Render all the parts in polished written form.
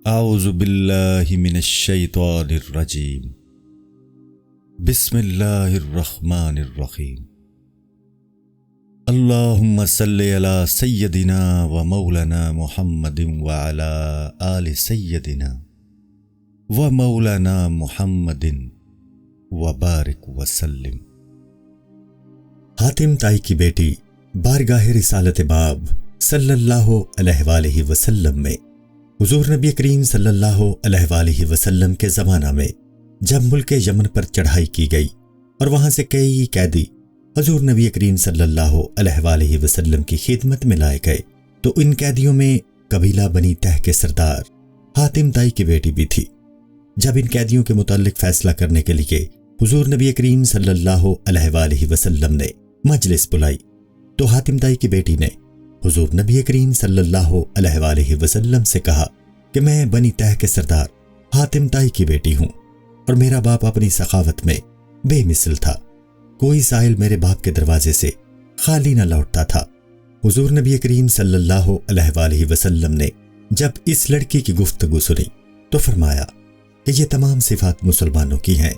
اعوذ باللہ من الشیطان الرجیم بسم اللہ الرحمن الرحیم اللہم صلی علی سیدنا و مولانا محمد وعلی آل سیدنا و مولانا محمد وبارک وسلم۔ حاتم طائی کی بیٹی بارگاہ رسالت باب صلی اللہ علیہ وآلہ وسلم میں حضور نبی کریم صلی اللہ علیہ وآلہ وسلم کے زمانہ میں جب ملک یمن پر چڑھائی کی گئی اور وہاں سے کئی قیدی حضور نبی کریم صلی اللہ علیہ وآلہ وسلم کی خدمت میں لائے گئے تو ان قیدیوں میں قبیلہ بنی تہ کے سردار حاتم طائی کی بیٹی بھی تھی۔ جب ان قیدیوں کے متعلق فیصلہ کرنے کے لیے حضور نبی کریم صلی اللہ علیہ وآلہ وسلم نے مجلس بلائی تو حاتم طائی کی بیٹی نے حضور نبی کریم صلی اللہ علیہ وآلہ وسلم سے کہا کہ میں بنی تہ کے سردار حاتم طائی کی بیٹی ہوں اور میرا باپ اپنی سخاوت میں بے مثل تھا، کوئی سائل میرے باپ کے دروازے سے خالی نہ لوٹتا تھا۔ حضور نبی کریم صلی اللہ علیہ وآلہ وسلم نے جب اس لڑکی کی گفتگو سنی تو فرمایا کہ یہ تمام صفات مسلمانوں کی ہیں۔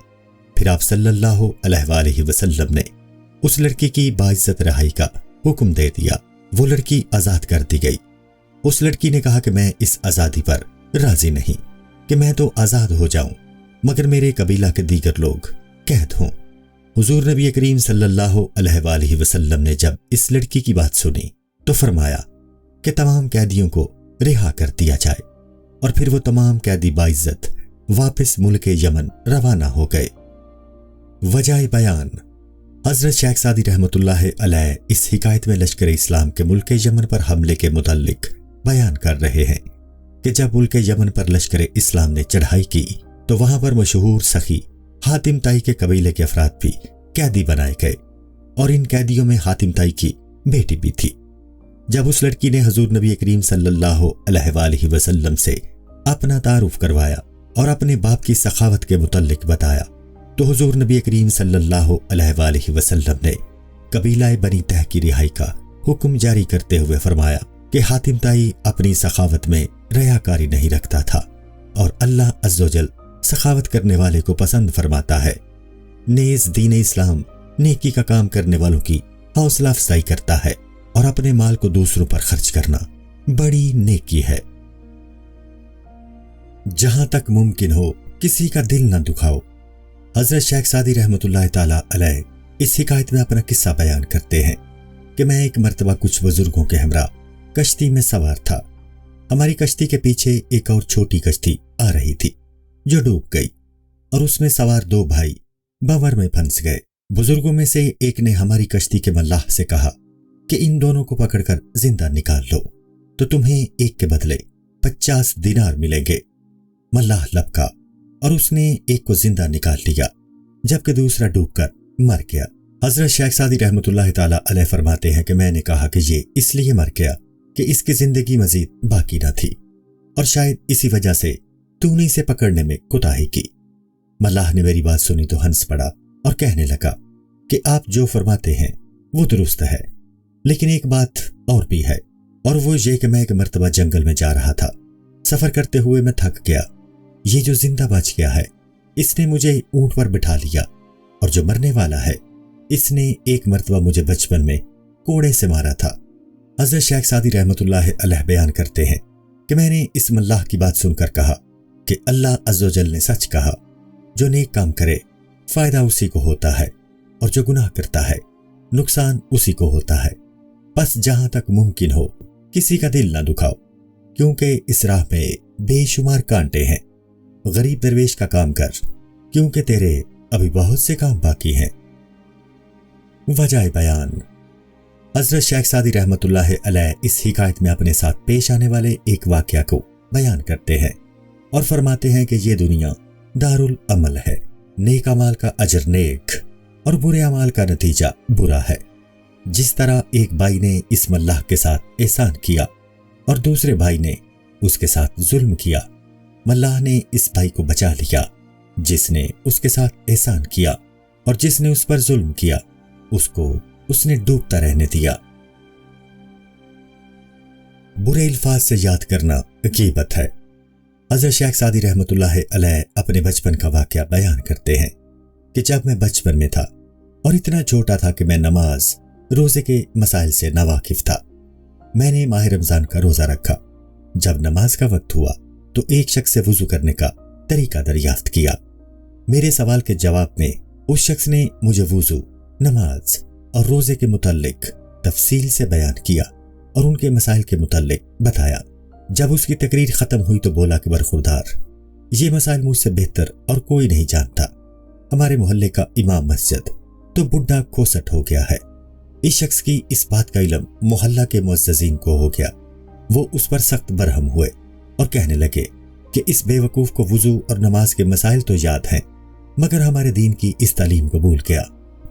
پھر آپ صلی اللہ علیہ وآلہ وسلم نے اس لڑکی کی باعزت رہائی کا حکم دے دیا۔ وہ لڑکی آزاد کر دی گئی۔ اس لڑکی نے کہا کہ میں اس آزادی پر راضی نہیں کہ میں تو آزاد ہو جاؤں مگر میرے قبیلہ کے دیگر لوگ قید ہوں۔ حضور نبی کریم صلی اللہ علیہ وآلہ وسلم نے جب اس لڑکی کی بات سنی تو فرمایا کہ تمام قیدیوں کو رہا کر دیا جائے، اور پھر وہ تمام قیدی باعزت واپس ملک یمن روانہ ہو گئے۔ وجہ بیان، حضرت شیخ سعدی رحمۃ اللہ علیہ اس حکایت میں لشکر اسلام کے ملک یمن پر حملے کے متعلق بیان کر رہے ہیں کہ جب ملک یمن پر لشکر اسلام نے چڑھائی کی تو وہاں پر مشہور سخی حاتم طائی کے قبیلے کے افراد بھی قیدی بنائے گئے، اور ان قیدیوں میں حاتم طائی کی بیٹی بھی تھی۔ جب اس لڑکی نے حضور نبی کریم صلی اللہ علیہ وآلہ وسلم سے اپنا تعارف کروایا اور اپنے باپ کی سخاوت کے متعلق بتایا تو حضور نبی کریم صلی اللہ علیہ وآلہ وسلم نے قبیلہ بنی تہ کی رہائی کا حکم جاری کرتے ہوئے فرمایا کہ حاتم طائی اپنی سخاوت میں ریاکاری نہیں رکھتا تھا، اور اللہ عز و جل سخاوت کرنے والے کو پسند فرماتا ہے۔ نیز دین اسلام نیکی کا کام کرنے والوں کی حوصلہ افزائی کرتا ہے، اور اپنے مال کو دوسروں پر خرچ کرنا بڑی نیکی ہے۔ جہاں تک ممکن ہو کسی کا دل نہ دکھاؤ۔ حضرت شیخ سعدی رحمۃ اللہ تعالی علیہ اس حکایت میں اپنا قصہ بیان کرتے ہیں کہ میں ایک مرتبہ کچھ بزرگوں کے ہمراہ کشتی میں سوار تھا۔ ہماری کشتی کے پیچھے ایک اور چھوٹی کشتی آ رہی تھی جو ڈوب گئی، اور اس میں سوار دو بھائی بھنور میں پھنس گئے۔ بزرگوں میں سے ایک نے ہماری کشتی کے ملاح سے کہا کہ ان دونوں کو پکڑ کر زندہ نکال لو تو تمہیں ایک کے بدلے 50 دینار ملیں گے۔ ملاح لبکا اور اس نے ایک کو زندہ نکال لیا جبکہ دوسرا ڈوب کر مر گیا۔ حضرت شیخ سعدی رحمۃ اللہ تعالی علیہ فرماتے ہیں کہ میں نے کہا کہ یہ اس لیے مر گیا کہ اس کی زندگی مزید باقی نہ تھی، اور شاید اسی وجہ سے تو نے اسے پکڑنے میں کوتاہی کی۔ ملاح نے میری بات سنی تو ہنس پڑا اور کہنے لگا کہ آپ جو فرماتے ہیں وہ درست ہے، لیکن ایک بات اور بھی ہے، اور وہ یہ کہ میں ایک مرتبہ جنگل میں جا رہا تھا۔ سفر کرتے ہوئے میں تھک گیا۔ یہ جو زندہ بچ گیا ہے اس نے مجھے اونٹ پر بٹھا لیا، اور جو مرنے والا ہے اس نے ایک مرتبہ مجھے بچپن میں کوڑے سے مارا تھا۔ حضرت شیخ سعدی رحمۃ اللہ علیہ بیان کرتے ہیں کہ میں نے اس ملاح کی بات سن کر کہا کہ اللہ عز و جل نے سچ کہا، جو نیک کام کرے فائدہ اسی کو ہوتا ہے، اور جو گناہ کرتا ہے نقصان اسی کو ہوتا ہے۔ بس جہاں تک ممکن ہو کسی کا دل نہ دکھاؤ، کیونکہ اس راہ میں بے شمار کانٹے ہیں۔ غریب درویش کا کام کر، کیونکہ تیرے ابھی بہت سے کام باقی ہیں۔ وجہ بیان، حضرت شیخ سعدی رحمۃ اللہ علیہ اس حکایت میں اپنے ساتھ پیش آنے والے ایک واقعہ کو بیان کرتے ہیں اور فرماتے ہیں کہ یہ دنیا دار العمل ہے، نیک اعمال کا اجر نیک اور برے اعمال کا نتیجہ برا ہے۔ جس طرح ایک بھائی نے اس ملاح کے ساتھ احسان کیا اور دوسرے بھائی نے اس کے ساتھ ظلم کیا، ملاح نے اس بھائی کو بچا لیا جس نے اس کے ساتھ احسان کیا، اور جس نے اس پر ظلم کیا اس نے ڈوبتا رہنے دیا۔ برے الفاظ سے یاد کرنا غیبت ہے۔ حضرت شیخ سعدی رحمۃ اللہ علیہ اپنے بچپن کا واقعہ بیان کرتے ہیں کہ جب میں بچپن میں تھا اور اتنا چھوٹا تھا کہ میں نماز روزے کے مسائل سے ناواقف تھا، میں نے ماہ رمضان کا روزہ رکھا۔ جب نماز کا وقت ہوا تو ایک شخص سے وضو کرنے کا طریقہ دریافت کیا۔ میرے سوال کے جواب میں اس شخص نے مجھے وضو، نماز اور روزے کے متعلق تفصیل سے بیان کیا اور ان کے مسائل کے متعلق بتایا۔ جب اس کی تقریر ختم ہوئی تو بولا کہ برخوردار، یہ مسائل مجھ سے بہتر اور کوئی نہیں جانتا۔ ہمارے محلے کا امام مسجد تو بڈھا کھوسٹ ہو گیا ہے۔ اس شخص کی اس بات کا علم محلہ کے معززین کو ہو گیا۔ وہ اس پر سخت برہم ہوئے اور کہنے لگے کہ اس بے وقوف کو وضو اور نماز کے مسائل تو یاد ہیں، مگر ہمارے دین کی اس تعلیم کو بھول گیا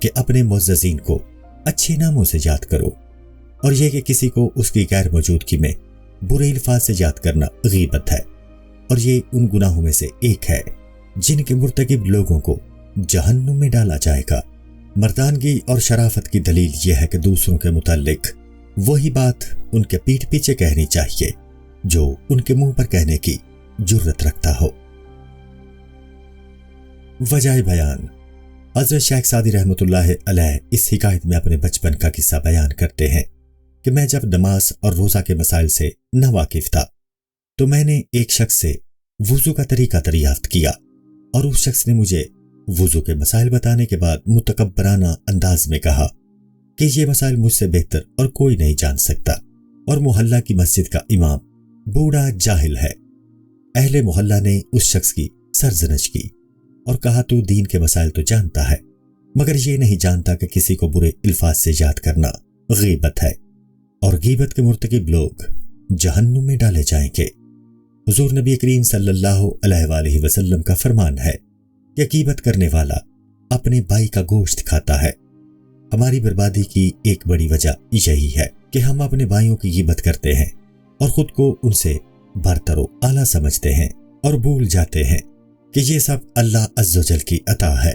کہ اپنے معززین کو اچھے ناموں سے یاد کرو، اور یہ کہ کسی کو اس کی غیر موجودگی میں برے الفاظ سے یاد کرنا غیبت ہے، اور یہ ان گناہوں میں سے ایک ہے جن کے مرتکب لوگوں کو جہنم میں ڈالا جائے گا۔ مردانگی اور شرافت کی دلیل یہ ہے کہ دوسروں کے متعلق وہی بات ان کے پیٹھ پیچھے کہنی چاہیے جو ان کے منہ پر کہنے کی جرت رکھتا ہو۔ وجہ بیان: حضرت شیخ سعدی رحمۃ اللہ علیہ اس حکایت میں اپنے بچپن کا قصہ بیان کرتے ہیں کہ میں جب نماز اور روزہ کے مسائل سے ناواقف تھا تو میں نے ایک شخص سے وضو کا طریقہ دریافت کیا، اور اس شخص نے مجھے وضو کے مسائل بتانے کے بعد متکبرانہ انداز میں کہا کہ یہ مسائل مجھ سے بہتر اور کوئی نہیں جان سکتا، اور محلہ کی مسجد کا امام بوڑھا جاہل ہے۔ اہل محلہ نے اس شخص کی سرزنش کی اور کہا تو دین کے مسائل تو جانتا ہے، مگر یہ نہیں جانتا کہ کسی کو برے الفاظ سے یاد کرنا غیبت ہے، اور غیبت کے مرتکب لوگ جہنم میں ڈالے جائیں گے۔ حضور نبی کریم صلی اللہ علیہ وآلہ وسلم کا فرمان ہے کہ غیبت کرنے والا اپنے بھائی کا گوشت کھاتا ہے۔ ہماری بربادی کی ایک بڑی وجہ یہی ہے کہ ہم اپنے بھائیوں کی غیبت کرتے ہیں اور خود کو ان سے برتر و اعلیٰ سمجھتے ہیں، اور بھول جاتے ہیں کہ یہ سب اللہ عز و جل کی عطا ہے،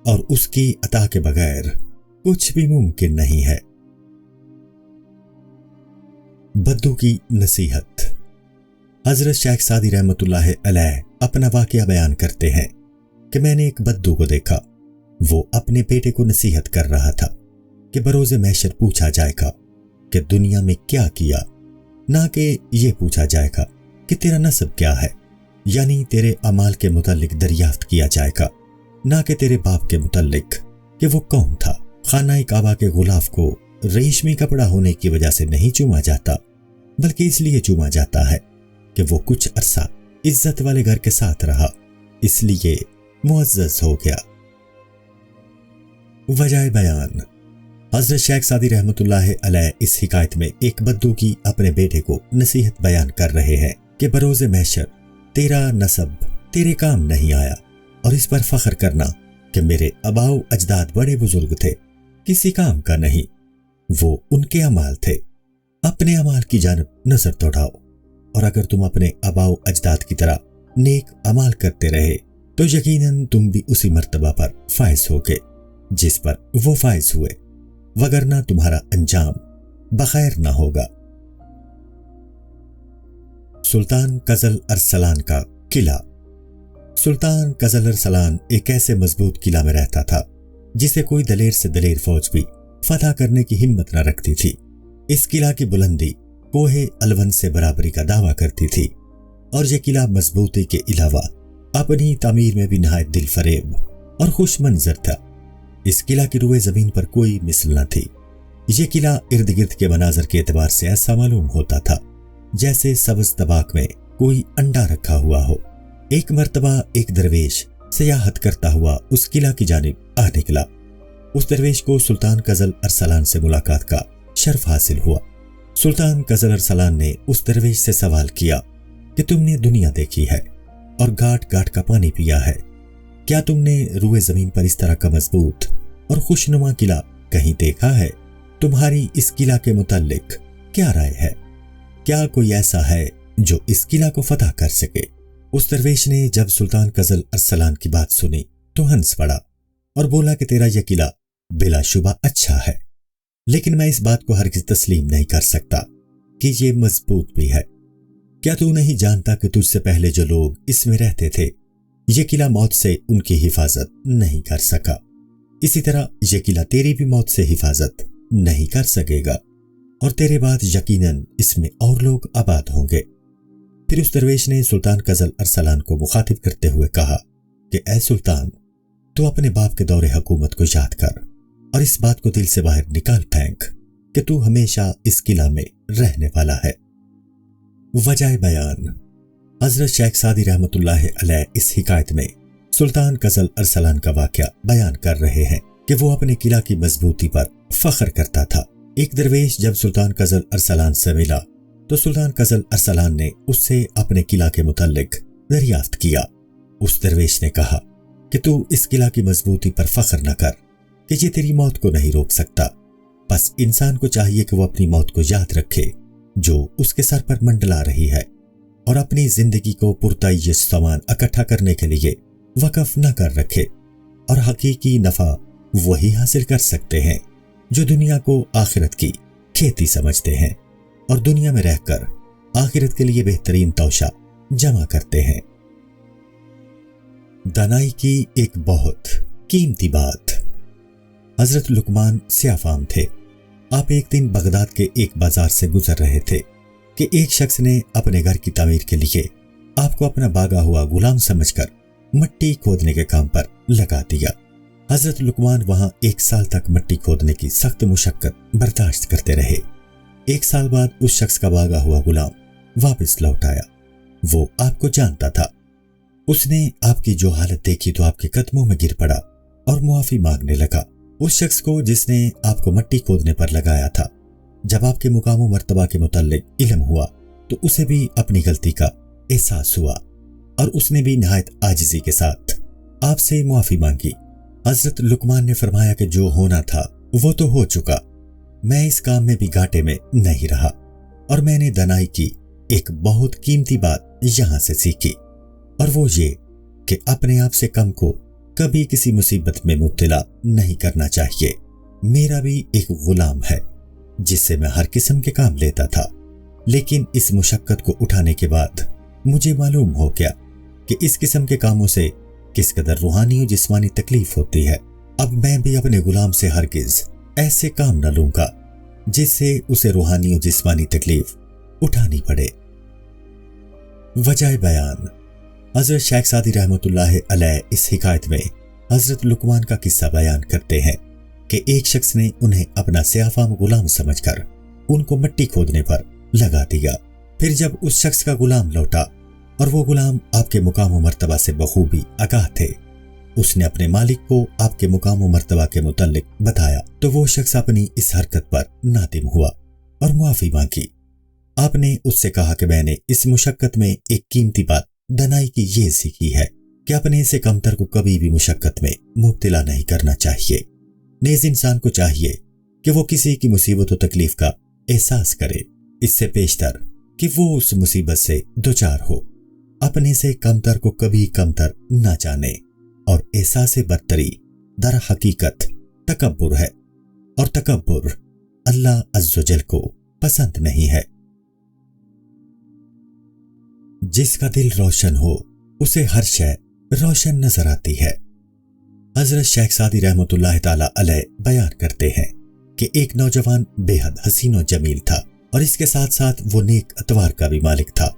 اور اس کی عطا کے بغیر کچھ بھی ممکن نہیں ہے۔ بدو کی نصیحت: حضرت شیخ سعدی رحمۃ اللہ علیہ اپنا واقعہ بیان کرتے ہیں کہ میں نے ایک بدو کو دیکھا، وہ اپنے بیٹے کو نصیحت کر رہا تھا کہ بروز محشر پوچھا جائے گا کہ دنیا میں کیا کیا، نہ کہ یہ پوچھا جائے گا کہ تیرا نسب کیا ہے، یعنی تیرے اعمال کے متعلق دریافت کیا جائے گا، نہ کہ تیرے باپ کے متعلق کہ وہ کون تھا۔ خانہ کعبہ کے غلاف کو ریشمی کپڑا ہونے کی وجہ سے نہیں چوما جاتا، بلکہ اس لیے چوما جاتا ہے کہ وہ کچھ عرصہ عزت والے گھر کے ساتھ رہا، اس لیے معزز ہو گیا۔ وجہ بیان: حضرت شیخ سعدی رحمۃ اللہ علیہ اس حکایت میں ایک بدو کی اپنے بیٹے کو نصیحت بیان کر رہے ہیں کہ بروز محشر تیرا نسب تیرے کام نہیں آیا، اور اس پر فخر کرنا کہ میرے آباء و اجداد بڑے بزرگ تھے کسی کام کا نہیں، وہ ان کے اعمال تھے۔ اپنے اعمال کی جانب نظر دوڑاؤ، اور اگر تم اپنے آباء و اجداد کی طرح نیک اعمال کرتے رہے تو یقیناً تم بھی اسی مرتبہ پر فائز ہوگے جس پر وہ فائز ہوئے، وگرنہ تمہارا انجام بخیر نہ ہوگا۔ سلطان قزل ارسلان کا قلعہ۔ سلطان قزل ارسلان ایک ایسے مضبوط قلعہ میں رہتا تھا جسے کوئی دلیر سے دلیر فوج بھی فتح کرنے کی ہمت نہ رکھتی تھی۔ اس قلعہ کی بلندی کوہ الون سے برابری کا دعویٰ کرتی تھی، اور یہ قلعہ مضبوطی کے علاوہ اپنی تعمیر میں بھی نہایت دل فریب اور خوش منظر تھا۔ اس قلعہ کی روئے زمین پر کوئی مثل نہ تھی۔ یہ قلعہ ارد گرد کے مناظر کے اعتبار سے ایسا معلوم ہوتا تھا جیسے سبز طباق میں کوئی انڈا رکھا ہوا ہو۔ ایک مرتبہ ایک درویش سیاحت کرتا ہوا اس قلعہ کی جانب آ نکلا۔ اس درویش کو سلطان قزل ارسلان سے ملاقات کا شرف حاصل ہوا۔ سلطان قزل ارسلان نے اس درویش سے سوال کیا کہ تم نے دنیا دیکھی ہے اور گھاٹ گھاٹ کا پانی پیا ہے، کیا تم نے روئے زمین پر اس طرح کا مضبوط اور خوشنما قلعہ کہیں دیکھا ہے؟ تمہاری اس قلعہ کے متعلق کیا رائے ہے؟ کیا کوئی ایسا ہے جو اس قلعہ کو فتح کر سکے؟ اس درویش نے جب سلطان قزل ارسلان کی بات سنی تو ہنس پڑا اور بولا کہ تیرا یہ قلعہ بلا شبہ اچھا ہے، لیکن میں اس بات کو ہرگز تسلیم نہیں کر سکتا کہ یہ مضبوط بھی ہے، کیا تو نہیں جانتا کہ تجھ سے پہلے جو لوگ اس میں رہتے تھے یہ قلعہ موت سے ان کی حفاظت نہیں کر سکا، اسی طرح یہ قلعہ تیری بھی موت سے حفاظت نہیں کر سکے گا، اور تیرے بعد یقیناً اس میں اور لوگ آباد ہوں گے۔ پھر اس درویش نے سلطان قزل ارسلان کو مخاطب کرتے ہوئے کہا کہ اے سلطان، تو اپنے باپ کے دور حکومت کو یاد کر اور اس بات کو دل سے باہر نکال پھینک کہ تو ہمیشہ اس قلعہ میں رہنے والا ہے۔ وجہ بیان: حضرت شیخ سعدی رحمۃ اللہ علیہ اس حکایت میں سلطان قزل ارسلان کا واقعہ بیان کر رہے ہیں کہ وہ اپنے قلعہ کی مضبوطی پر فخر کرتا تھا۔ ایک درویش جب سلطان قزل ارسلان سے ملا تو سلطان قزل ارسلان نے اس سے اپنے قلعہ کے متعلق دریافت کیا۔ اس درویش نے کہا کہ تو اس قلعہ کی مضبوطی پر فخر نہ کر کہ یہ تیری موت کو نہیں روک سکتا، بس انسان کو چاہیے کہ وہ اپنی موت کو یاد رکھے جو اس کے سر پر منڈلا رہی ہے، اور اپنی زندگی کو پرتعیش سامان اکٹھا کرنے کے لیے وقف نہ کر رکھے، اور حقیقی نفع وہی حاصل کر سکتے ہیں جو دنیا کو آخرت کی کھیتی سمجھتے ہیں اور دنیا میں رہ کر آخرت کے لیے بہترین توشہ جمع کرتے ہیں۔ دانائی کی ایک بہت قیمتی بات۔ حضرت لقمان سیاہ فام تھے۔ آپ ایک دن بغداد کے ایک بازار سے گزر رہے تھے کہ ایک شخص نے اپنے گھر کی تعمیر کے لیے آپ کو اپنا باغا ہوا غلام سمجھ کر مٹی کھودنے کے کام پر لگا دیا۔ حضرت لقمان وہاں 1 سال تک مٹی کھودنے کی سخت مشقت برداشت کرتے رہے۔ 1 سال بعد اس شخص کا باغا ہوا غلام واپس لوٹ آیا۔ وہ آپ کو جانتا تھا۔ اس نے آپ کی جو حالت دیکھی تو آپ کے قدموں میں گر پڑا اور معافی مانگنے لگا۔ اس شخص کو جس نے آپ کو مٹی کھودنے پر لگایا تھا، جب آپ کے مقام و مرتبہ کے متعلق علم ہوا تو اسے بھی اپنی غلطی کا احساس ہوا، اور اس نے بھی نہایت عاجزی کے ساتھ آپ سے معافی مانگی۔ حضرت لقمان نے فرمایا کہ جو ہونا تھا وہ تو ہو چکا، میں اس کام میں بھی گھاٹے میں نہیں رہا، اور میں نے دانائی کی ایک بہت قیمتی بات یہاں سے سیکھی، اور وہ یہ کہ اپنے آپ سے کم کو کبھی کسی مصیبت میں مبتلا نہیں کرنا چاہیے۔ میرا بھی ایک غلام ہے جس سے میں ہر قسم کے کام لیتا تھا، لیکن اس مشقت کو اٹھانے کے بعد مجھے معلوم ہو گیا کہ اس قسم کے کاموں سے کس قدر روحانی و جسمانی تکلیف ہوتی ہے۔ اب میں بھی اپنے غلام سے ہرگز ایسے کام نہ لوں گا جس سے اسے روحانی و جسمانی تکلیف اٹھانی پڑے۔ وجہ بیان: حضرت شیخ سعدی رحمۃ اللہ علیہ اس حکایت میں حضرت لقمان کا قصہ بیان کرتے ہیں کہ ایک شخص نے انہیں اپنا سیاہ فام غلام سمجھ کر ان کو مٹی کھودنے پر لگا دیا۔ پھر جب اس شخص کا غلام لوٹا اور وہ غلام آپ کے مقام و مرتبہ سے بخوبی آگاہ تھے، اس نے اپنے مالک کو آپ کے مقام و مرتبہ کے متعلق بتایا تو وہ شخص اپنی اس حرکت پر نادم ہوا اور معافی مانگی۔ آپ نے اس سے کہا کہ میں نے اس مشقت میں ایک قیمتی بات دانائی کی یہ سیکھی ہے کہ اپنے سے کمتر کو کبھی بھی مشقت میں مبتلا نہیں کرنا چاہیے۔ نیز انسان کو چاہیے کہ وہ کسی کی مصیبت و تکلیف کا احساس کرے، اس سے پیشتر کہ وہ اس مصیبت سے دوچار ہو۔ اپنے سے کمتر کو کبھی کمتر نہ جانے، اور احساس برتری در حقیقت تکبر ہے، اور تکبر اللہ عز و جل کو پسند نہیں ہے۔ جس کا دل روشن ہو اسے ہر شے روشن نظر آتی ہے۔ حضرت شیخ سعدی رحمۃ اللہ تعالی علیہ بیان کرتے ہیں کہ ایک نوجوان بے حد حسین و جمیل تھا، اور اس کے ساتھ ساتھ وہ نیک اتوار کا بھی مالک تھا۔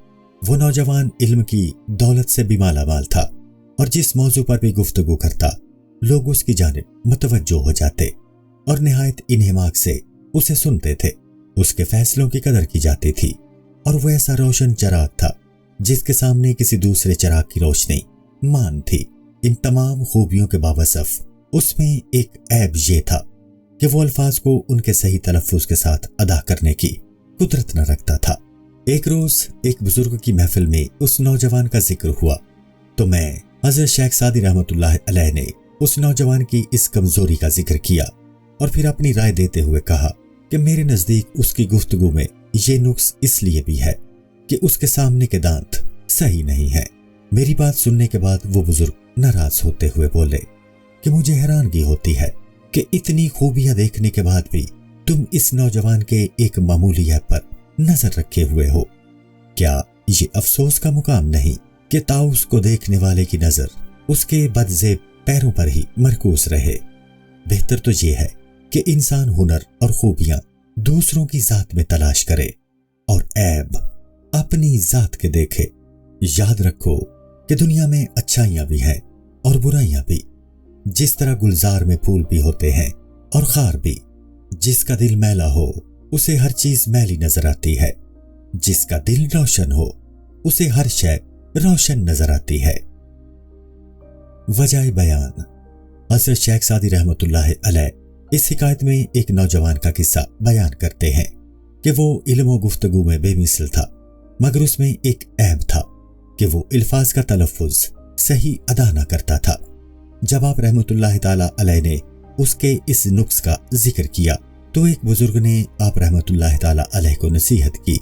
وہ نوجوان علم کی دولت سے بھی مالا مال تھا، اور جس موضوع پر بھی گفتگو کرتا لوگ اس کی جانب متوجہ ہو جاتے اور نہایت انہماک سے اسے سنتے تھے۔ اس کے فیصلوں کی قدر کی جاتی تھی، اور وہ ایسا روشن چراغ تھا جس کے سامنے کسی دوسرے چراغ کی روشنی مان تھی۔ ان تمام خوبیوں کے باوصف اس میں ایک عیب یہ تھا کہ وہ الفاظ کو ان کے صحیح تلفظ کے ساتھ ادا کرنے کی قدرت نہ رکھتا تھا۔ ایک روز ایک بزرگ کی محفل میں اس نوجوان کا ذکر ہوا تو میں حضرت شیخ سعدی رحمۃ اللہ علیہ نے اس نوجوان کی اس کمزوری کا ذکر کیا، اور پھر اپنی رائے دیتے ہوئے کہا کہ میرے نزدیک اس کی گفتگو میں یہ نقص اس لیے بھی ہے کہ اس کے سامنے کے دانت صحیح نہیں ہے۔ میری بات سننے کے بعد وہ بزرگ ناراض ہوتے ہوئے بولے کہ مجھے حیرانگی ہوتی ہے کہ اتنی خوبیاں دیکھنے کے بعد بھی تم اس نوجوان کے ایک معمولی عیب پر نظر رکھے ہوئے ہو۔ کیا یہ افسوس کا مقام نہیں کہ طاؤس کو دیکھنے والے کی نظر اس کے بدزیب پیروں پر ہی مرکوز رہے۔ بہتر تو یہ ہے کہ انسان ہنر اور خوبیاں دوسروں کی ذات میں تلاش کرے اور عیب اپنی ذات کے دیکھے۔ یاد رکھو کہ دنیا میں اچھائیاں بھی ہیں اور برائیاں بھی، جس طرح گلزار میں پھول بھی ہوتے ہیں اور خار بھی۔ جس کا دل میلا ہو اسے ہر چیز میلی نظر آتی ہے، جس کا دل روشن ہو اسے ہر شے روشن نظر آتی ہے۔ وجہ بیان، حضرت شیخ سعدی رحمۃ اللہ علیہ اس حکایت میں ایک نوجوان کا قصہ بیان کرتے ہیں کہ وہ علم و گفتگو میں بے مثل تھا، مگر اس میں ایک عیب تھا کہ وہ الفاظ کا تلفظ صحیح ادا نہ کرتا تھا۔ جب آپ رحمۃ اللہ تعالی علیہ نے اس کے اس نقص کا ذکر کیا تو ایک بزرگ نے آپ رحمۃ اللہ تعالی علیہ کو نصیحت کی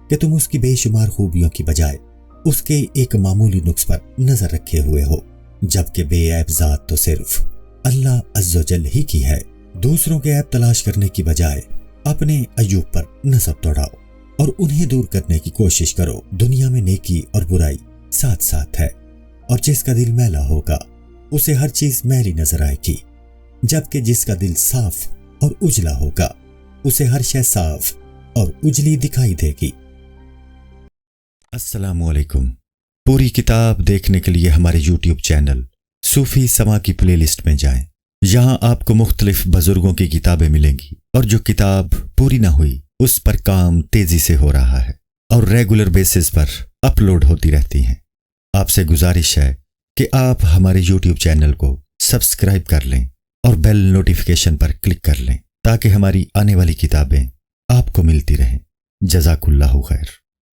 کہ تم اس کی بے شمار خوبیوں کی بجائے اس کے ایک معمولی نقص پر نظر رکھے ہوئے ہو، جبکہ بے عیب ذات تو صرف اللہ عز و جل ہی کی ہے۔ دوسروں کے عیب تلاش کرنے کی بجائے اپنے عیوب پر نظر دوڑاؤ اور انہیں دور کرنے کی کوشش کرو۔ دنیا میں نیکی اور برائی ساتھ ساتھ ہے، اور جس کا دل میلا ہوگا اسے ہر چیز میلی نظر آئے گی، جبکہ جس کا دل صاف اور اجلا ہوگا اسے ہر شے صاف اور اجلی دکھائی دے گی۔ السلام علیکم۔ پوری کتاب دیکھنے کے لیے ہمارے یوٹیوب چینل صوفی سما کی پلے لسٹ میں جائیں۔ یہاں آپ کو مختلف بزرگوں کی کتابیں ملیں گی، اور جو کتاب پوری نہ ہوئی اس پر کام تیزی سے ہو رہا ہے اور ریگولر بیسس پر اپلوڈ ہوتی رہتی ہیں۔ آپ سے گزارش ہے کہ آپ ہمارے یوٹیوب چینل کو سبسکرائب کر لیں اور بیل نوٹیفیکیشن پر کلک کر لیں تاکہ ہماری آنے والی کتابیں آپ کو ملتی رہیں۔ جزاک اللہ خیر۔